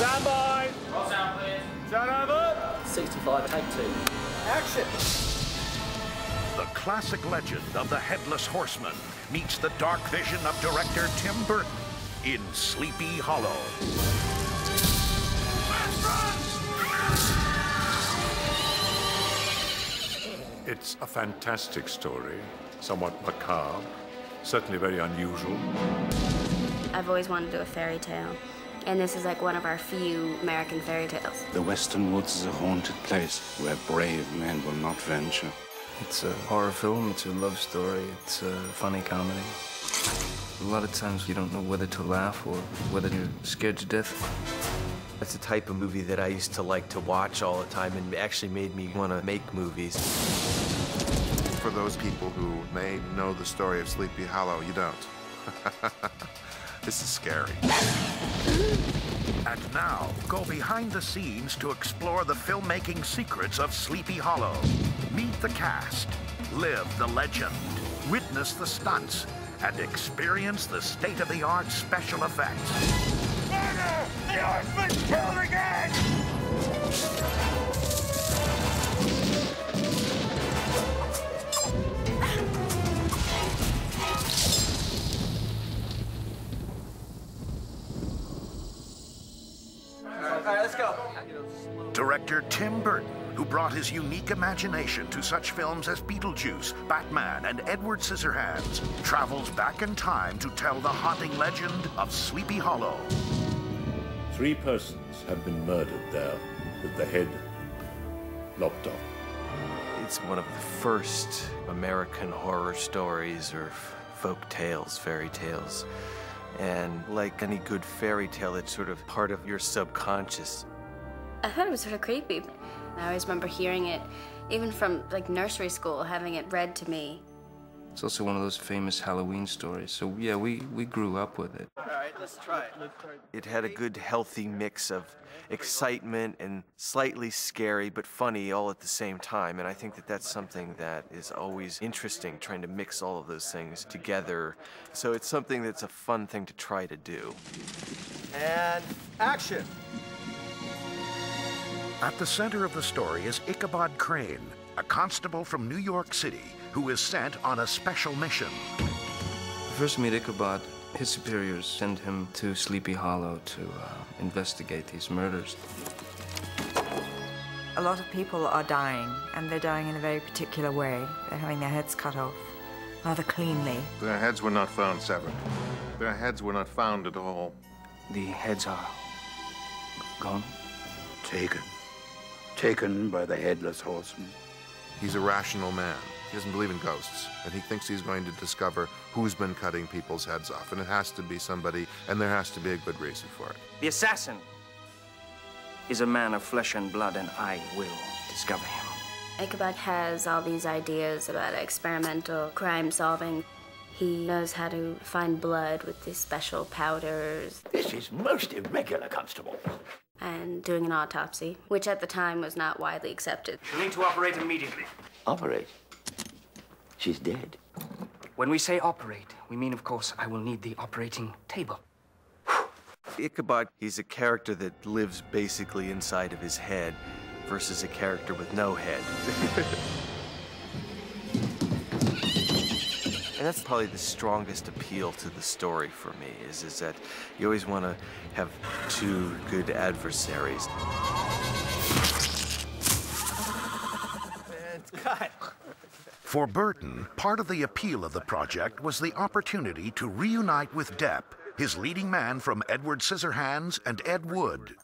Stand by. Roll sound, please. Turn over. 65, take 2. Action. The classic legend of the Headless Horseman meets the dark vision of director Tim Burton in Sleepy Hollow. It's a fantastic story, somewhat macabre, certainly very unusual. I've always wanted to do a fairy tale, and this is like one of our few American fairy tales. The Western Woods is a haunted place where brave men will not venture. It's a horror film, it's a love story, it's a funny comedy. A lot of times you don't know whether to laugh or whether you're scared to death. That's the type of movie that I used to like to watch all the time and actually made me want to make movies. For those people who may know the story of Sleepy Hollow, you don't. This is scary. And now, go behind the scenes to explore the filmmaking secrets of Sleepy Hollow. Meet the cast, live the legend, witness the stunts, and experience the state-of-the-art special effects. Murder! The horseman's killed again! All right, let's go. Director Tim Burton, who brought his unique imagination to such films as Beetlejuice, Batman, and Edward Scissorhands, travels back in time to tell the haunting legend of Sleepy Hollow. 3 persons have been murdered there with the head lopped off. It's one of the first American horror stories or folk tales, fairy tales. And like any good fairy tale, it's sort of part of your subconscious. I thought it was sort of creepy. I always remember hearing it, even from like nursery school, having it read to me. It's also one of those famous Halloween stories, so yeah, we grew up with it. All right, let's try it. It had a good, healthy mix of excitement and slightly scary, but funny all at the same time. And I think that that's something that is always interesting, trying to mix all of those things together. So it's something that's a fun thing to try to do. And action. At the center of the story is Ichabod Crane, a constable from New York City who is sent on a special mission. First meet Ichabod, his superiors send him to Sleepy Hollow to investigate these murders. A lot of people are dying, and they're dying in a very particular way. They're having their heads cut off rather cleanly. Their heads were not found severed. Their heads were not found at all. The heads are gone. Taken by the Headless Horseman. He's a rational man. He doesn't believe in ghosts, and he thinks he's going to discover who's been cutting people's heads off, and it has to be somebody, and there has to be a good reason for it. The assassin is a man of flesh and blood, and I will discover him. Ichabod has all these ideas about experimental crime solving. He knows how to find blood with these special powders. This is most irregular, Constable. And doing an autopsy, which at the time was not widely accepted. You need to operate immediately. Operate? She's dead. When we say operate, we mean, of course, I will need the operating table. Ichabod, he's a character that lives basically inside of his head versus a character with no head. And that's probably the strongest appeal to the story for me, is that you always want to have 2 good adversaries. It's cut. For Burton, part of the appeal of the project was the opportunity to reunite with Depp, his leading man from Edward Scissorhands and Ed Wood.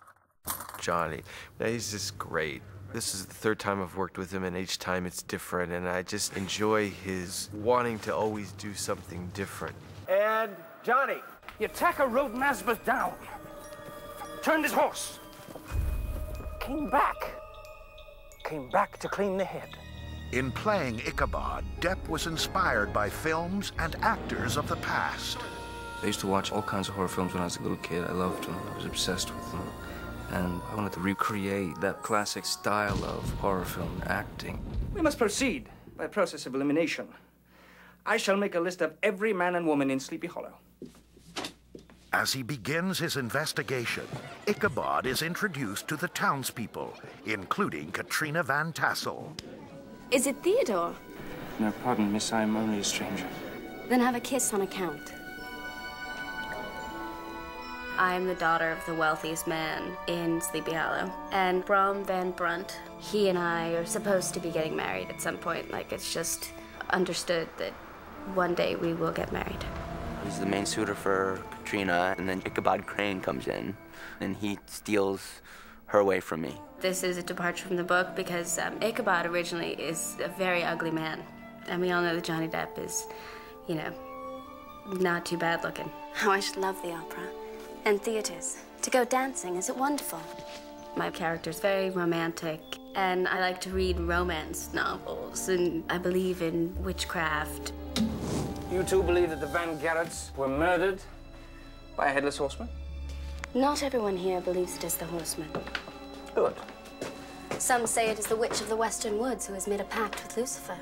Johnny, he's just great. This is the 3rd time I've worked with him, and each time it's different, and I just enjoy his wanting to always do something different. And Johnny. The attacker rode Nazareth down, turned his horse, came back to clean the head. In playing Ichabod, Depp was inspired by films and actors of the past. I used to watch all kinds of horror films when I was a little kid. I loved them. I was obsessed with them. And I wanted to recreate that classic style of horror film acting. We must proceed by a process of elimination. I shall make a list of every man and woman in Sleepy Hollow. As he begins his investigation, Ichabod is introduced to the townspeople, including Katrina Van Tassel. Is it Theodore? No, pardon, miss, I am only a stranger. Then have a kiss on account. I am the daughter of the wealthiest man in Sleepy Hollow. And Brom Van Brunt, he and I are supposed to be getting married at some point. Like, it's just understood that one day we will get married. He's the main suitor for Katrina, and then Ichabod Crane comes in, and he steals her away from me. This is a departure from the book because Ichabod originally is a very ugly man. And we all know that Johnny Depp is, you know, not too bad looking. Oh, I should love the opera and theaters. To go dancing, is it wonderful? My character's very romantic, and I like to read romance novels, and I believe in witchcraft. You two believe that the Van Garretts were murdered by a headless horseman? Not everyone here believes it is the horseman. Good. Some say it is the witch of the Western Woods who has made a pact with Lucifer.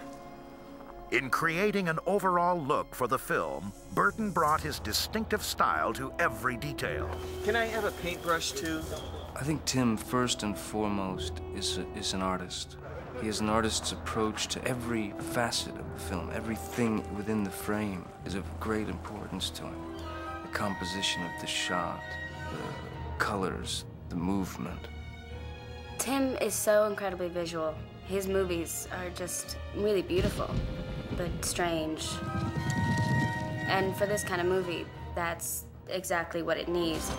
In creating an overall look for the film, Burton brought his distinctive style to every detail. Can I have a paintbrush, too? I think Tim, first and foremost, is an artist. He has an artist's approach to every facet of the film. Everything within the frame is of great importance to him. The composition of the shot, the colors, the movement. Tim is so incredibly visual. His movies are just really beautiful, but strange. And for this kind of movie, that's exactly what it needs.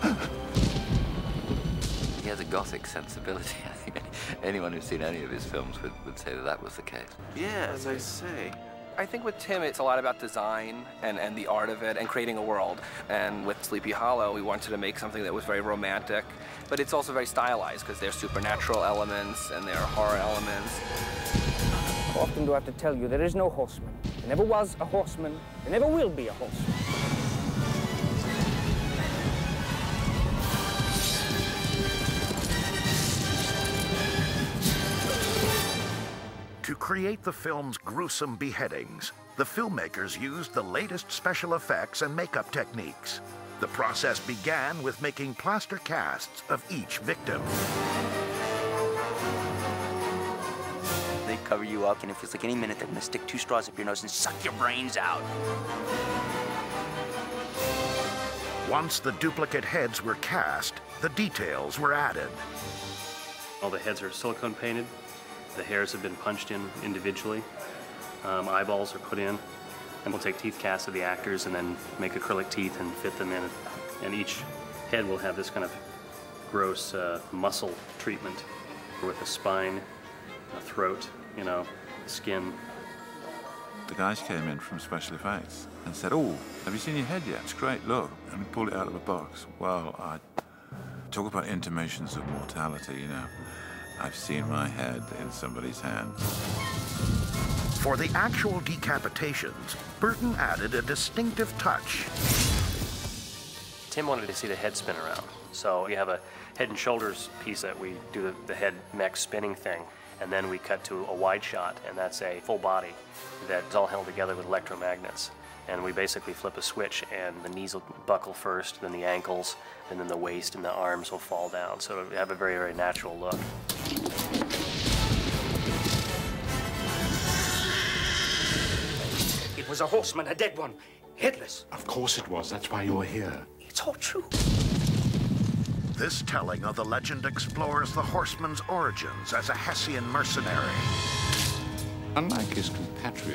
He has a gothic sensibility. I think anyone who's seen any of his films would say that that was the case. Yeah, as I say. I think with Tim, it's a lot about design and the art of it and creating a world. And with Sleepy Hollow, we wanted to make something that was very romantic, but it's also very stylized because there's supernatural elements and there are horror elements. How often do I have to tell you there is no horseman? There never was a horseman. There never will be a horseman. To create the film's gruesome beheadings, the filmmakers used the latest special effects and makeup techniques. The process began with making plaster casts of each victim. They cover you up, and it feels like any minute they're gonna stick 2 straws up your nose and suck your brains out. Once the duplicate heads were cast, the details were added. All the heads are silicone painted. The hairs have been punched in individually. Eyeballs are put in. And we'll take teeth casts of the actors and then make acrylic teeth and fit them in. And each head will have this kind of gross muscle treatment with a spine, a throat, you know, skin. The guys came in from special effects and said, "Oh, have you seen your head yet? It's great, look." And we pulled it out of a box. Well, I talk about intimations of mortality, you know. I've seen my head in somebody's hand. For the actual decapitations, Burton added a distinctive touch. Tim wanted to see the head spin around. So we have a head and shoulders piece that we do the head neck spinning thing. And then we cut to a wide shot, and that's a full body that's all held together with electromagnets. And we basically flip a switch, and the knees will buckle first, then the ankles, and then the waist and the arms will fall down. So it'll have a very, very natural look. It was a horseman, a dead one, headless. Of course it was. That's why you're here. It's all true. This telling of the legend explores the horseman's origins as a Hessian mercenary. Unlike his compatriots,